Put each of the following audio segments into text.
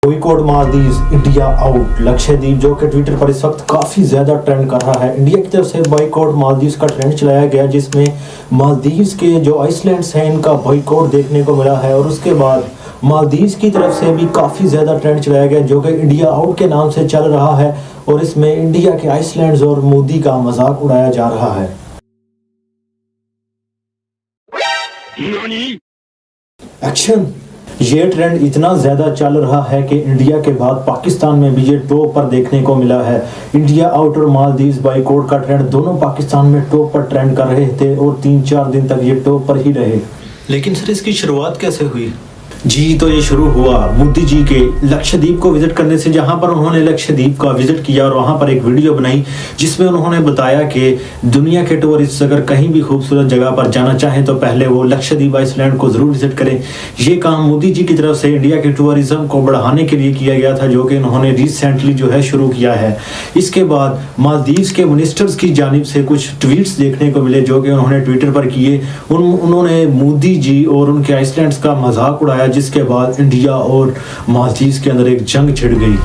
Boycott Maldives, India out. Lakshadweep जो कि Twitter पर इस वक्त काफ़ी ज़्यादा ट्रेंड कर रहा है। इंडिया की तरफ से बॉयकॉट मालदीव्स का ट्रेंड चलाया गया, जिसमें मालदीव्स के जो आइसलैंड्स हैं इनका बॉयकॉट देखने को मिला है। और उसके बाद मालदीव्स की तरफ से भी काफ़ी ज़्यादा ट्रेंड चलाया गया जो कि इंडिया आउट के नाम से चल रहा है। और इसमें इंडिया के आइसलैंड्स और मोदी का मजाक उड़ाया जा रहा है। एक्शन। ये ट्रेंड इतना ज़्यादा चल रहा है कि इंडिया के बाद पाकिस्तान में भी ये टॉप पर देखने को मिला है। इंडिया आउट और मालदीव्स बॉयकॉट का ट्रेंड दोनों पाकिस्तान में टॉप पर ट्रेंड कर रहे थे और 3-4 दिन तक ये टॉप पर ही रहे। लेकिन सर इसकी शुरुआत कैसे हुई? जी, तो ये शुरू हुआ मोदी जी के लक्षद्वीप को विजिट करने से, जहां पर उन्होंने लक्षद्वीप का विजिट किया और वहां पर एक वीडियो बनाई जिसमें उन्होंने बताया कि दुनिया के टूरिस्ट अगर कहीं भी खूबसूरत जगह पर जाना चाहें तो पहले वो लक्षद्वीप आइसलैंड को ज़रूर विजिट करें। ये काम मोदी जी की तरफ से इंडिया के टूरिज्म को बढ़ाने के लिए किया गया था, जो कि उन्होंने रिसेंटली जो है शुरू किया है। इसके बाद मालदीव्स के मिनिस्टर्स की जानिब से कुछ ट्वीट्स देखने को मिले जो कि उन्होंने ट्विटर पर किए। उन्होंने मोदी जी और उनके आइसलैंड्स का मजाक उड़ाया, जिसके बाद इंडिया और मालदीव्स के अंदर एक जंग छिड़ गई।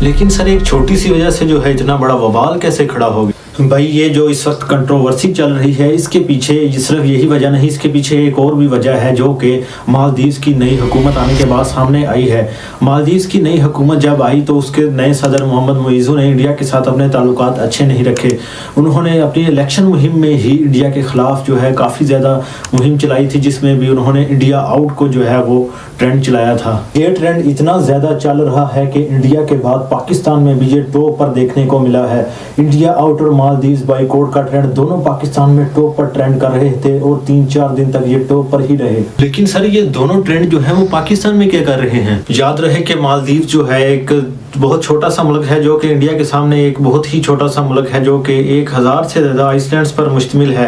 लेकिन सर एक छोटी सी वजह से जो है इतना बड़ा बवाल कैसे खड़ा हो गया? भाई ये जो इस वक्त कंट्रोवर्सी चल रही है इसके पीछे सिर्फ यही वजह नहीं, इसके पीछे एक और भी वजह है जो कि मालदीव्स की नई हुकूमत आने के बाद सामने आई है। मालदीव्स की नई हुकूमत जब आई तो उसके नए सदर मोहम्मद मुइज़ू ने इंडिया के साथ अपने ताल्लुकात अच्छे नहीं रखे। उन्होंने अपनी इलेक्शन मुहिम में ही इंडिया के ख़िलाफ़ जो है काफ़ी ज़्यादा मुहिम चलाई थी, जिसमें भी उन्होंने इंडिया आउट को जो है वो ट्रेंड चलाया था। ये ट्रेंड इतना ज़्यादा चल रहा है कि इंडिया के बाद पाकिस्तान में भी ये टॉप पर देखने को मिला है। इंडिया आउट और मालदीव्स बॉयकॉट का ट्रेंड दोनों पाकिस्तान में टॉप पर ट्रेंड कर रहे थे और 3-4 दिन तक ये टॉप पर ही रहे। लेकिन सर ये दोनों ट्रेंड जो है वो पाकिस्तान में क्या कर रहे हैं? याद रहे कि मालदीव जो है एक बहुत छोटा सा मुल्क है जो कि इंडिया के सामने एक बहुत ही छोटा सा मुल्क है, जो कि 1000 से ज़्यादा आइसलैंड्स पर मुश्तमिल है।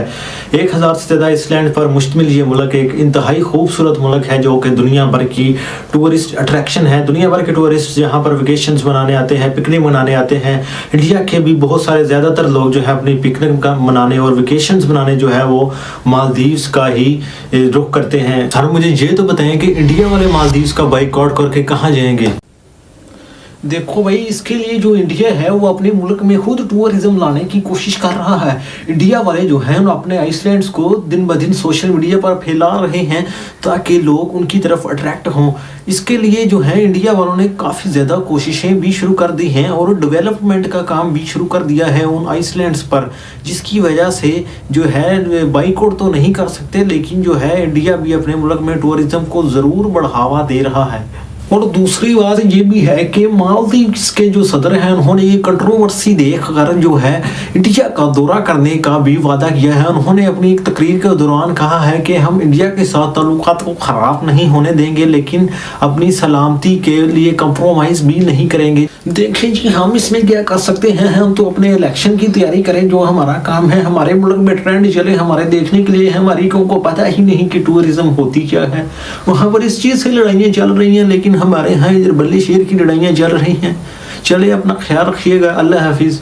1000 से ज़्यादा आइसलैंड पर मुश्तमिल ये मुल्क एक इंतहाई खूबसूरत मुल्क है जो कि दुनिया भर की टूरिस्ट अट्रैक्शन है। दुनिया भर के टूरिस्ट यहाँ पर वेकेशंस मनाने आते हैं, पिकनिक मनाने आते हैं। इंडिया के भी बहुत सारे ज़्यादातर लोग जो है अपनी पिकनिक का मनाने और वेकेशंस मनाने जो है वो मालदीव्स का ही रुख करते हैं। सर मुझे ये तो बताएं कि इंडिया वाले मालदीव्स का बॉयकॉट करके कहाँ जाएंगे? देखो भाई, इसके लिए जो इंडिया है वो अपने मुल्क में खुद टूरिज्म लाने की कोशिश कर रहा है। इंडिया वाले जो हैं अपने आइसलैंड्स को दिन ब दिन सोशल मीडिया पर फैला रहे हैं ताकि लोग उनकी तरफ अट्रैक्ट हों। इसके लिए जो है इंडिया वालों ने काफ़ी ज़्यादा कोशिशें भी शुरू कर दी हैं और डेवलपमेंट का काम भी शुरू कर दिया है उन आइसलैंड्स पर, जिसकी वजह से जो है बॉयकॉट तो नहीं कर सकते, लेकिन जो है इंडिया भी अपने मुल्क में टूरिज्म को ज़रूर बढ़ावा दे रहा है। और दूसरी बात ये भी है कि मालदीव्स के जो सदर हैं उन्होंने ये कंट्रोवर्सी देखकर जो है इंडिया का दौरा करने का भी वादा किया है। उन्होंने अपनी एक तकरीर के दौरान कहा है कि हम इंडिया के साथ ताल्लुकात को ख़राब नहीं होने देंगे, लेकिन अपनी सलामती के लिए कंप्रोमाइज़ भी नहीं करेंगे। देखें जी, हम इसमें क्या कर सकते हैं? हम तो अपने इलेक्शन की तैयारी करें, जो हमारा काम है। हमारे मुल्क में ट्रेंड चले हमारे देखने के लिए, हमारी को पता ही नहीं कि टूरिज्म होती क्या है। वहाँ पर इस चीज़ से लड़ाइयाँ चल रही हैं, लेकिन हमारे यहाँ इधर बल्ली शेर की लड़ाइयाँ चल रही हैं। चले अपना ख्याल रखिएगा। अल्लाह हाफिज़।